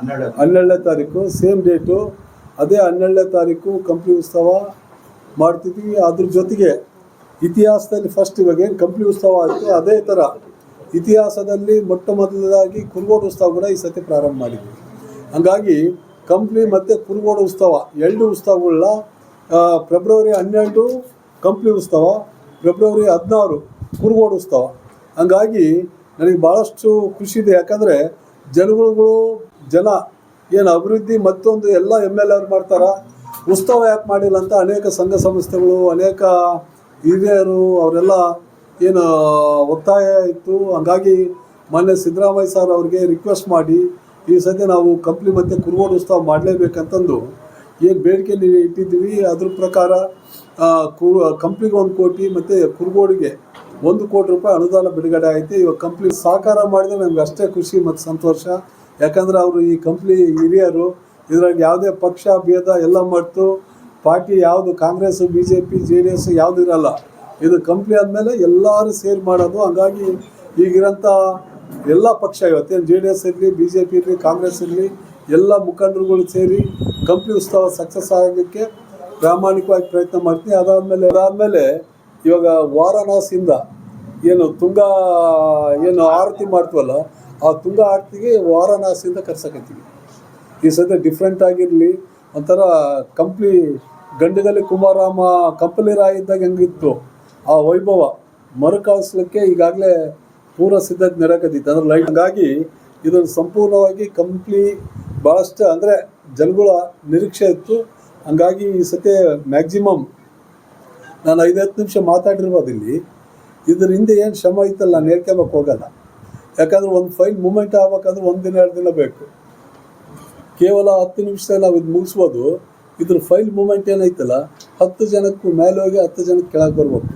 12ನೇ ತಾರೀಕು same date. ಅದೇ 12ನೇ ತಾರೀಕು ಕಂಪ್ಲಿ ಉತ್ಸವ ಮಾಡ್ತಿದ್ವಿ. ಅದ್ರ ಜೊತೆಗೆ ಇತಿಹಾಸದಲ್ಲಿ ಫಸ್ಟ್ ಇವಾಗ ಏನು ಕಂಪ್ಲಿ ಉತ್ಸವ ಆಯಿತು, ಅದೇ ಥರ ಇತಿಹಾಸದಲ್ಲಿ ಮೊಟ್ಟ ಮೊದಲದಾಗಿ ಕುರುಗೋಡು ಉತ್ಸವ ಕೂಡ ಈ ಸತಿ ಪ್ರಾರಂಭ ಮಾಡಿದ್ವಿ. ಹಂಗಾಗಿ ಕಂಪ್ಲಿ ಮತ್ತು ಕುರುಗೋಡು ಉತ್ಸವ ಎರಡು ಉತ್ಸವಗಳನ್ನ ಫೆಬ್ರವರಿ 12 ಕಂಪ್ಲಿ ಉತ್ಸವ, ಫೆಬ್ರವರಿ 16 ಕುರುಗೋಡು ಉತ್ಸವ. ಹಂಗಾಗಿ ನನಗೆ ಭಾಳಷ್ಟು ಖುಷಿ ಇದೆ. ಯಾಕಂದರೆ ಜನ ಏನು ಅಭಿವೃದ್ಧಿ ಮತ್ತೊಂದು ಎಲ್ಲ MLA ಅವ್ರು ಮಾಡ್ತಾರೆ, ಉತ್ಸವ ಯಾಕೆ ಮಾಡಿಲ್ಲ ಅಂತ ಅನೇಕ ಸಂಘ ಸಂಸ್ಥೆಗಳು, ಅನೇಕ ಹಿರಿಯರು ಅವರೆಲ್ಲ ಏನು ಒತ್ತಾಯ ಇತ್ತು. ಹಂಗಾಗಿ ಮೊನ್ನೆ ಸಿದ್ದರಾಮಯ್ಯ ಸರ್ ಅವ್ರಿಗೆ ರಿಕ್ವೆಸ್ಟ್ ಮಾಡಿ ಈ ಸದ್ಯ ನಾವು ಕಂಪ್ಲಿ ಮತ್ತು ಕುರುಗೋಡು ಉತ್ಸವ ಮಾಡಲೇಬೇಕಂತಂದು ಏನು ಬೇಡಿಕೆ ಇಟ್ಟಿದ್ದೀವಿ. ಅದ್ರ ಪ್ರಕಾರ ಕಂಪ್ಲಿಗೆ 1 ಕೋಟಿ ಮತ್ತು ಕುರುಗೋಡಿಗೆ 1 ಕೋಟಿ ರೂಪಾಯಿ ಅನುದಾನ ಬಿಡುಗಡೆ ಆಯಿತು. ಇವಾಗ ಕಂಪ್ಲಿ ಸಾಕಾರ ಮಾಡಿದರೆ ನಮ್ಗೆ ಅಷ್ಟೇ ಖುಷಿ ಮತ್ತು ಸಂತೋಷ. ಯಾಕಂದರೆ ಅವರು ಈ ಕಂಪ್ಲಿ ಹಿರಿಯರು, ಇದ್ರಾಗ ಯಾವುದೇ ಪಕ್ಷ ಭೇದ ಎಲ್ಲ ಮಾಡ್ತು, ಪಾರ್ಟಿ ಯಾವುದು ಕಾಂಗ್ರೆಸ್ BJP JDS ಯಾವುದು ಇರಲ್ಲ. ಇದು ಕಂಪ್ಲಿ ಆದಮೇಲೆ ಎಲ್ಲರೂ ಸೇರಿ ಮಾಡೋದು. ಹಂಗಾಗಿ ಈಗಿರೋಂಥ ಎಲ್ಲ ಪಕ್ಷ ಇವತ್ತೇನು JDS ಇರಲಿ, BJP ಇರಲಿ, ಕಾಂಗ್ರೆಸ್ ಇರಲಿ, ಎಲ್ಲ ಮುಖಂಡರುಗಳು ಸೇರಿ ಕಂಪ್ಲಿ ಉತ್ಸವ ಸಕ್ಸಸ್ ಆಗೋಕ್ಕೆ ಪ್ರಾಮಾಣಿಕವಾಗಿ ಪ್ರಯತ್ನ ಮಾಡ್ತೀನಿ. ಅದಾದಮೇಲೆ ಇವಾಗ ವಾರಣಾಸಿಯಿಂದ ಏನು ಏನು ಆರತಿ ಮಾಡ್ತೀವಲ್ಲ, ಆ ತುಂಗ ಆರತಿಗೆ ವಾರಣಾಸಿಯಿಂದ ಕರ್ಸಕತ್ತೀವಿ. ಈ ಸದ್ಯ ಡಿಫ್ರೆಂಟ್ ಆಗಿರಲಿ, ಒಂಥರ ಕಂಪ್ಲಿ ಗಂಡಗಲ್ಲಿ ಕುಮಾರರಾಮ ಕಂಪಲಿ ರಾಯ ಇದ್ದಾಗ ಹೆಂಗಿತ್ತು ಆ ವೈಭವ ಮರುಕಳಿಸ್ಲಿಕ್ಕೆ ಈಗಾಗಲೇ ಪೂರ್ವ ಸಿದ್ಧತೆ ನಡೆಯಕತ್ತಿತ್ತು ಅಂದ್ರೆ ಲೈಟ್. ಹಂಗಾಗಿ ಇದನ್ನು ಸಂಪೂರ್ಣವಾಗಿ ಕಂಪ್ಲಿ ಭಾಳಷ್ಟು ಅಂದರೆ ಜನಗಳ ನಿರೀಕ್ಷೆ ಇತ್ತು. ಹಂಗಾಗಿ ಈ ಸತಿ ಮ್ಯಾಕ್ಸಿಮಮ್ ನಾನು 5-10 ನಿಮಿಷ ಮಾತಾಡಿರ್ಬೋದು ಇಲ್ಲಿ. ಇದ್ರ ಹಿಂದೆ ಏನು ಶ್ರಮ ಇತ್ತಲ್ಲ ನಾನು ಹೇಳ್ಕೊಬೇಕು ಹೋಗಲ್ಲ. ಯಾಕಂದರೆ ಒಂದು ಫೈಲ್ ಮೂಮೆಂಟ್ ಆಗ್ಬೇಕಂದ್ರೆ 1 ದಿನ 2 ದಿನ ಬೇಕು. ಕೇವಲ 10 ನಿಮಿಷದಲ್ಲಿ ನಾವು ಇದು ಮುಗಿಸ್ಬೋದು. ಇದ್ರ ಫೈಲ್ ಮೂಮೆಂಟ್ ಏನೈತಲ್ಲ 10 ಜನಕ್ಕೂ ಮೇಲೆ ಹೋಗಿ 10 ಜನಕ್ಕೆ ಕೆಳಗೆ ಬರ್ಬೇಕು.